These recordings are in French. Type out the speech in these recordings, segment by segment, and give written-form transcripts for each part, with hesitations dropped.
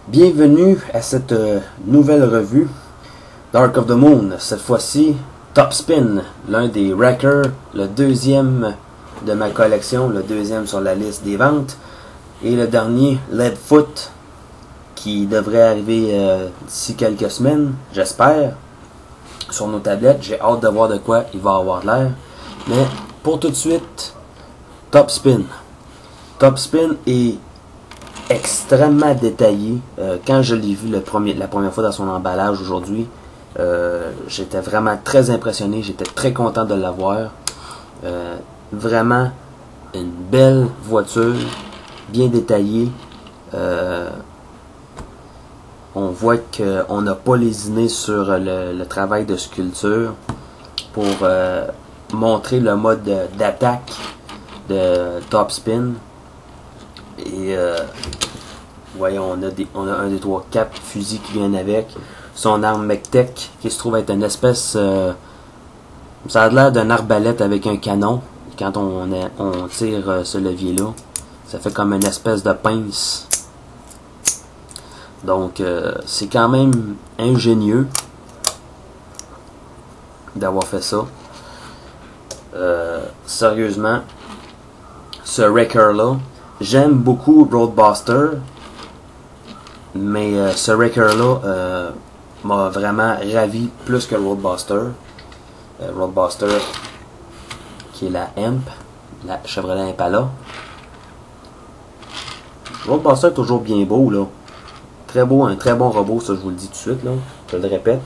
Bienvenue à cette nouvelle revue Dark of the Moon. Cette fois-ci, Top Spin, l'un des Wreckers, le deuxième de ma collection, le deuxième sur la liste des ventes, et le dernier, Leadfoot, qui devrait arriver d'ici quelques semaines, j'espère, sur nos tablettes. J'ai hâte de voir de quoi il va avoir l'air. Mais pour tout de suite, Top Spin. Top Spin est extrêmement détaillé. Quand je l'ai vu la première fois dans son emballage aujourd'hui, j'étais vraiment très impressionné. J'étais très content de l'avoir. Vraiment une belle voiture, bien détaillée. On voit qu'on n'a pas lésiné sur le travail de sculpture pour montrer le mode d'attaque de Top Spin. Et voyons, on a 1, 2, 3, 4 fusils qui viennent avec. Son arme MechTech qui se trouve être une espèce... ça a l'air d'une arbalète avec un canon. Quand on tire ce levier-là, ça fait comme une espèce de pince. Donc, c'est quand même ingénieux d'avoir fait ça. Sérieusement, ce Wrecker-là, j'aime beaucoup Roadbuster, mais ce Wrecker-là m'a vraiment ravi plus que Roadbuster. Roadbuster, qui est la Amp, la Chevrolet Impala. Roadbuster est toujours bien beau, là. Très beau, un très bon robot, ça je vous le dis tout de suite, là. Je le répète.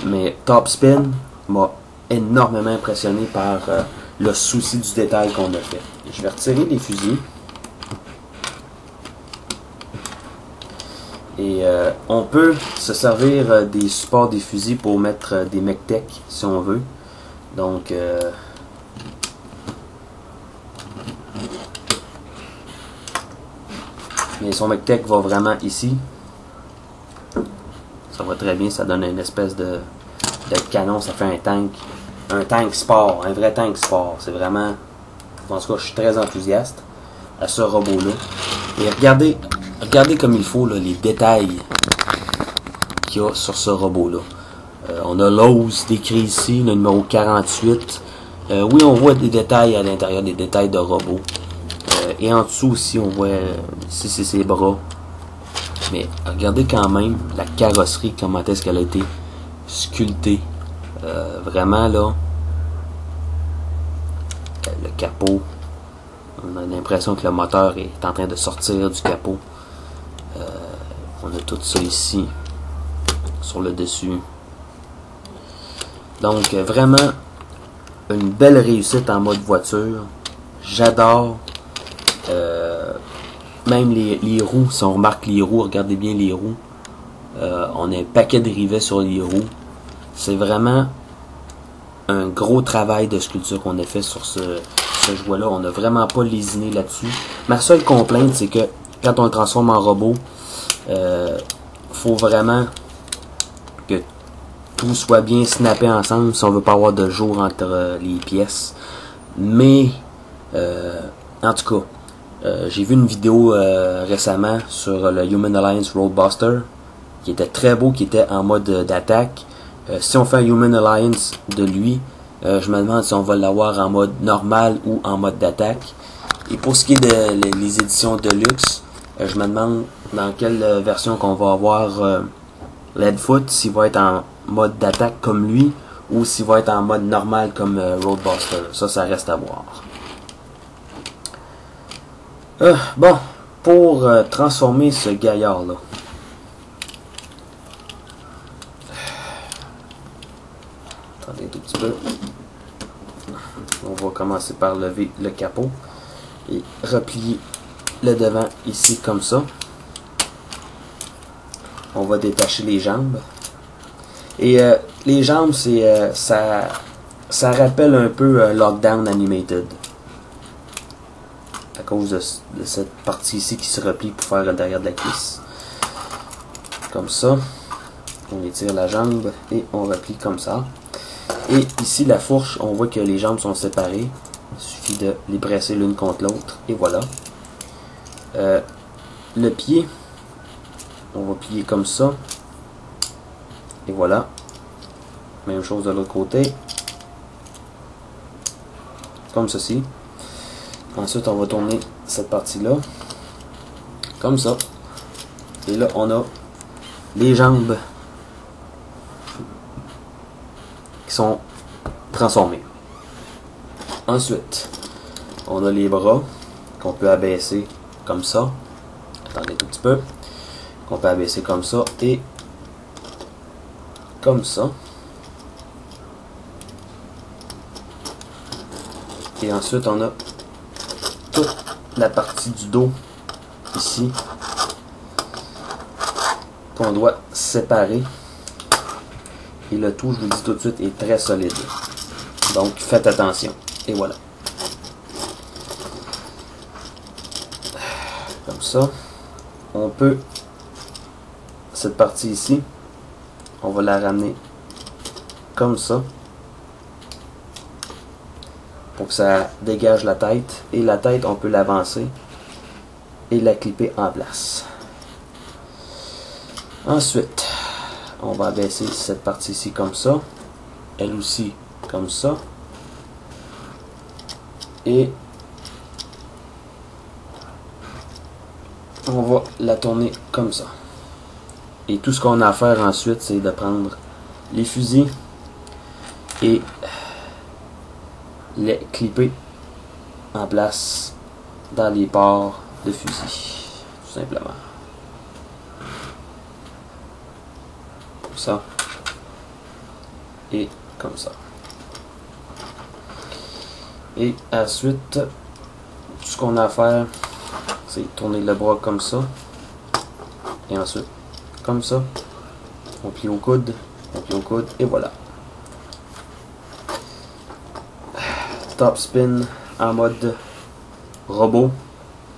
Mais Top Spin m'a énormément impressionné par le souci du détail qu'on a fait. Je vais retirer les fusils. Et on peut se servir des supports des fusils pour mettre des MechTech si on veut. Donc mais son MechTech va vraiment ici. Ça va très bien, ça donne une espèce de canon, ça fait un tank sport, un vrai tank sport. C'est vraiment, en tout cas, je suis très enthousiaste à ce robot-là. Et regardez comme il faut là, les détails qu'il y a sur ce robot-là. On a l'ose décrit ici, le numéro 48. Oui, on voit des détails à l'intérieur, des détails de robot. Et en dessous aussi, on voit ici c'est ses bras. Mais regardez quand même la carrosserie, comment est-ce qu'elle a été sculptée. Vraiment là, le capot, on a l'impression que le moteur est en train de sortir du capot. On a tout ça ici sur le dessus. Donc vraiment une belle réussite en mode voiture. J'adore. Même les roues, si on remarque les roues, regardez bien les roues. On a un paquet de rivets sur les roues. C'est vraiment un gros travail de sculpture qu'on a fait sur ce jouet-là. On n'a vraiment pas lésiné là-dessus. Ma seule complainte, c'est que quand on le transforme en robot, faut vraiment que tout soit bien snappé ensemble si on veut pas avoir de jour entre les pièces. Mais en tout cas, j'ai vu une vidéo récemment sur le Human Alliance Roadbuster qui était très beau, qui était en mode d'attaque. Si on fait un Human Alliance de lui, je me demande si on va l'avoir en mode normal ou en mode d'attaque. Et pour ce qui est de les éditions Deluxe, je me demande dans quelle version qu'on va avoir Leadfoot, s'il va être en mode d'attaque comme lui ou s'il va être en mode normal comme Roadbuster. Ça reste à voir. Bon, pour transformer ce gaillard-là, attendez un tout petit peu. On va commencer par lever le capot et replier le devant ici comme ça. On va détacher les jambes. Et les jambes, c'est ça rappelle un peu Lockdown Animated. À cause de cette partie ici qui se replie pour faire derrière de la cuisse. Comme ça. On étire la jambe et on replie comme ça. Et ici la fourche, on voit que les jambes sont séparées. Il suffit de les presser l'une contre l'autre. Et voilà. Le pied, on va plier comme ça. Et voilà. Même chose de l'autre côté. Comme ceci. Ensuite, on va tourner cette partie-là. Comme ça. Et là, on a les jambes qui sont transformées. Ensuite, on a les bras qu'on peut abaisser comme ça. Attendez un tout petit peu. Qu'on peut abaisser comme ça et comme ça. Et ensuite, on a toute la partie du dos ici qu'on doit séparer. Et le tout, je vous dis tout de suite, est très solide. Donc, faites attention. Et voilà. Comme ça. On peut, cette partie ici, on va la ramener comme ça. Pour que ça dégage la tête. Et la tête, on peut l'avancer et la clipper en place. Ensuite, on va abaisser cette partie-ci comme ça. Elle aussi comme ça. Et on va la tourner comme ça. Et tout ce qu'on a à faire ensuite, c'est de prendre les fusils et les clipper en place dans les ports de fusil, tout simplement. Comme ça. Et comme ça. Et ensuite, tout ce qu'on a à faire, c'est tourner le bras comme ça. Et ensuite, comme ça. On plie au coude. On plie au coude. Et voilà. Top spin en mode robot,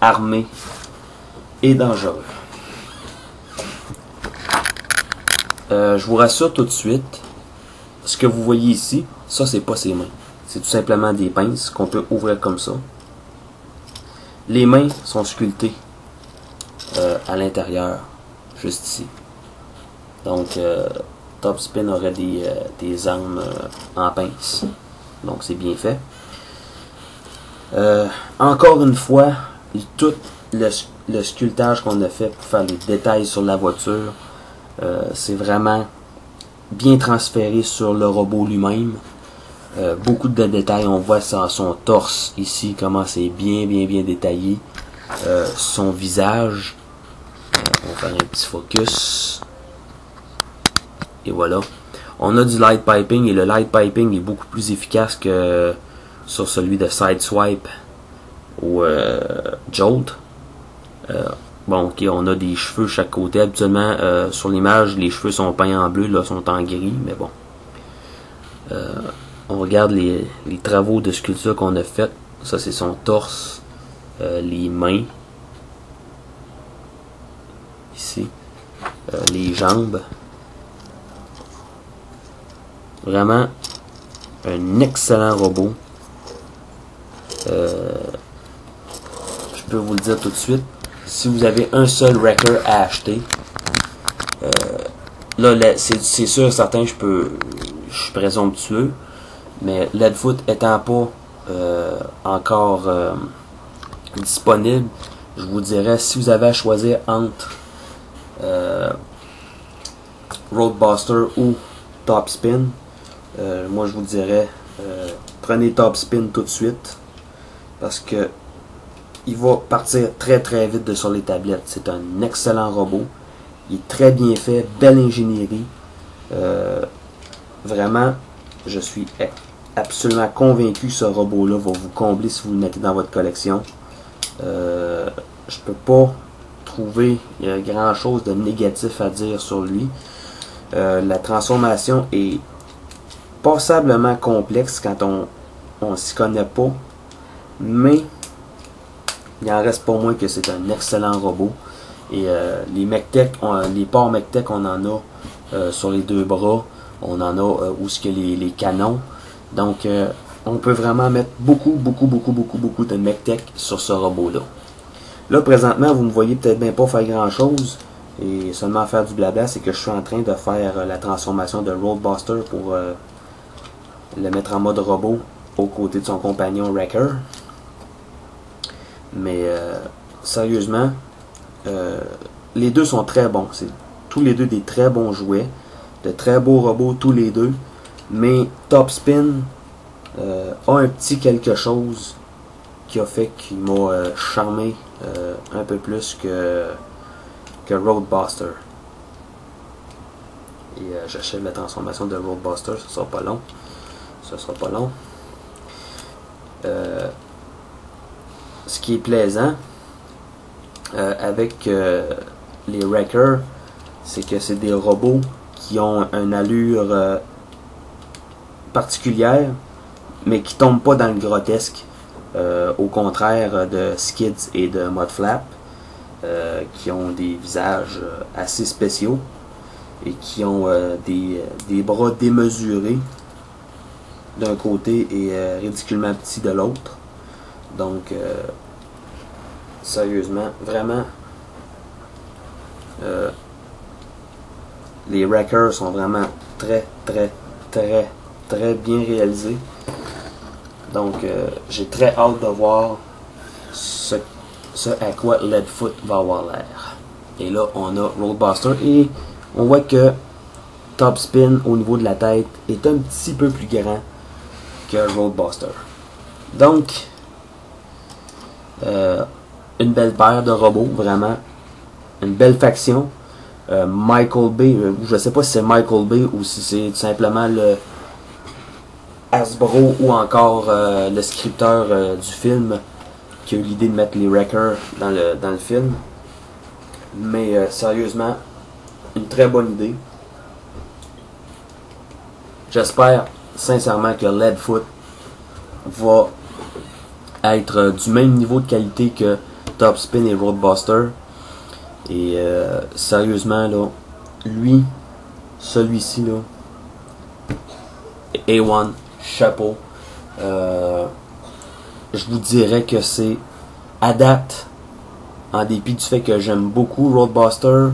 armé et dangereux. Je vous rassure tout de suite, ce que vous voyez ici, ça c'est pas ses mains. C'est tout simplement des pinces qu'on peut ouvrir comme ça. Les mains sont sculptées à l'intérieur, juste ici. Donc, Top Spin aurait des armes en pince. Donc, c'est bien fait. Encore une fois, tout le sculptage qu'on a fait pour faire les détails sur la voiture, c'est vraiment bien transféré sur le robot lui-même. Beaucoup de détails, on voit ça, son torse ici, comment c'est bien détaillé. Son visage, on va faire un petit focus. Et voilà. On a du light piping et le light piping est beaucoup plus efficace que sur celui de Sideswipe ou Jolt. Bon, ok, on a des cheveux chaque côté. Habituellement, sur l'image, les cheveux sont peints en bleu, là, sont en gris, mais bon. On regarde les travaux de sculpture qu'on a fait. Ça, c'est son torse, les mains, ici, les jambes. Vraiment, un excellent robot. Je peux vous le dire tout de suite. Si vous avez un seul wrecker à acheter, là, c'est sûr, certain, je suis présomptueux, mais Leadfoot étant pas encore disponible, je vous dirais, si vous avez à choisir entre Roadbuster ou Top Spin, moi je vous dirais, prenez Top Spin tout de suite, parce que il va partir très vite sur les tablettes. C'est un excellent robot. Il est très bien fait, belle ingénierie. Vraiment, je suis absolument convaincu que ce robot-là va vous combler si vous le mettez dans votre collection. Je peux pas trouver grand chose de négatif à dire sur lui. La transformation est passablement complexe quand on s'y connaît pas, mais il en reste pas moins que c'est un excellent robot. Et les MechTech, les ports MechTech, on en a sur les deux bras, on en a où ce que les canons. Donc on peut vraiment mettre beaucoup de MechTech sur ce robot là. Là présentement vous me voyez peut-être bien pas faire grand chose. et seulement faire du blabla, c'est que je suis en train de faire la transformation de Roadbuster pour le mettre en mode robot aux côtés de son compagnon Wrecker. Mais sérieusement, les deux sont très bons. C'est tous les deux des très bons jouets, de très beaux robots tous les deux. Mais Top Spin a un petit quelque chose qui a fait qu'il m'a charmé un peu plus que Roadbuster. Et j'achève la transformation de Roadbuster, ce sera pas long. Ce sera pas long. Ce qui est plaisant avec les Wreckers, c'est que c'est des robots qui ont une allure particulière, mais qui tombent pas dans le grotesque. Au contraire de Skids et de Mudflap, qui ont des visages assez spéciaux et qui ont des bras démesurés d'un côté et ridiculement petits de l'autre. Donc, sérieusement, vraiment, les Wreckers sont vraiment très bien réalisés. Donc, j'ai très hâte de voir ce à quoi Leadfoot va avoir l'air. Et là, on a Roadbuster et on voit que Top Spin au niveau de la tête est un petit peu plus grand que Roadbuster. Donc, une belle paire de robots, vraiment. Une belle faction. Michael Bay, je ne sais pas si c'est Michael Bay ou si c'est tout simplement le Hasbro ou encore le scripteur du film qui a eu l'idée de mettre les Wreckers dans le film. Mais sérieusement, une très bonne idée. J'espère sincèrement que Leadfoot va être du même niveau de qualité que Top Spin et Roadbuster. Et sérieusement, là, celui-ci, là, A1, chapeau. Je vous dirais que c'est à date, en dépit du fait que j'aime beaucoup Roadbuster,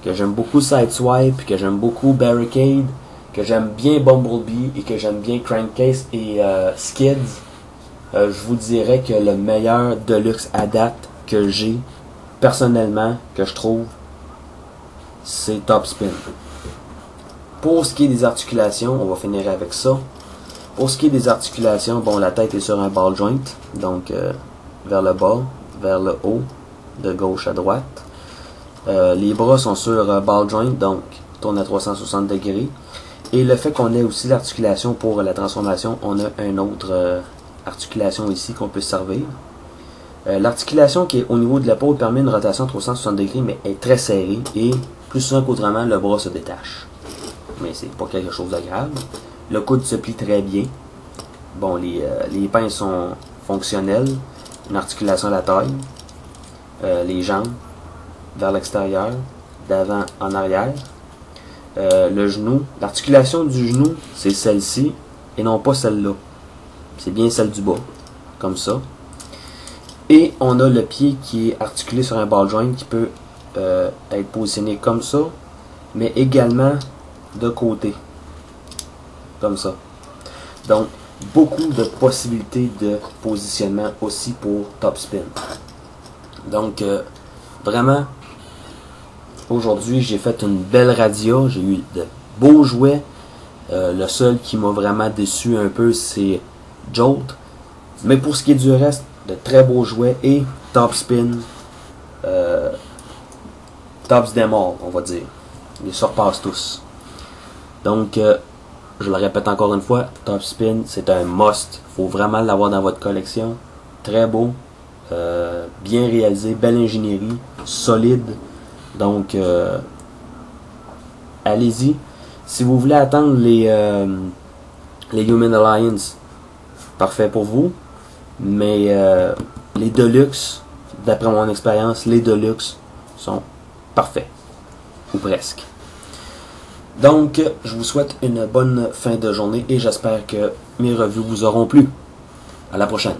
que j'aime beaucoup Sideswipe, que j'aime beaucoup Barricade, que j'aime bien Bumblebee et que j'aime bien Crankcase et Skids, je vous dirais que le meilleur Deluxe à date que j'ai, personnellement, que je trouve, c'est Top Spin. Pour ce qui est des articulations, on va finir avec ça. Pour ce qui est des articulations, bon, la tête est sur un ball joint, donc vers le bas, vers le haut, de gauche à droite. Les bras sont sur ball joint, donc tourne à 360 degrés. Et le fait qu'on ait aussi l'articulation pour la transformation, on a une autre articulation ici qu'on peut servir. L'articulation qui est au niveau de l'épaule permet une rotation à 360 degrés, mais est très serrée et plus souvent qu'autrement, le bras se détache. Mais c'est pas quelque chose de grave. Le coude se plie très bien. Bon, les pinces sont fonctionnelles. Une articulation à la taille. Les jambes vers l'extérieur, d'avant en arrière. Le genou, l'articulation du genou, c'est celle-ci et non pas celle-là. C'est bien celle du bas, comme ça. Et on a le pied qui est articulé sur un ball joint qui peut être positionné comme ça, mais également de côté, comme ça. Donc, beaucoup de possibilités de positionnement aussi pour Top Spin. Donc, vraiment, aujourd'hui, j'ai fait une belle radia. J'ai eu de beaux jouets. Le seul qui m'a vraiment déçu un peu, c'est Jolt. Mais pour ce qui est du reste, de très beaux jouets et Top Spin, tops them all, on va dire. Ils les surpassent tous. Donc, je le répète encore une fois, Top Spin, c'est un must. Il faut vraiment l'avoir dans votre collection. Très beau, bien réalisé, belle ingénierie, solide. Donc, allez-y. Si vous voulez attendre les Human Alliance, parfait pour vous. Mais les Deluxe, d'après mon expérience, les Deluxe sont parfaits. Ou presque. Donc, je vous souhaite une bonne fin de journée et j'espère que mes revues vous auront plu. À la prochaine.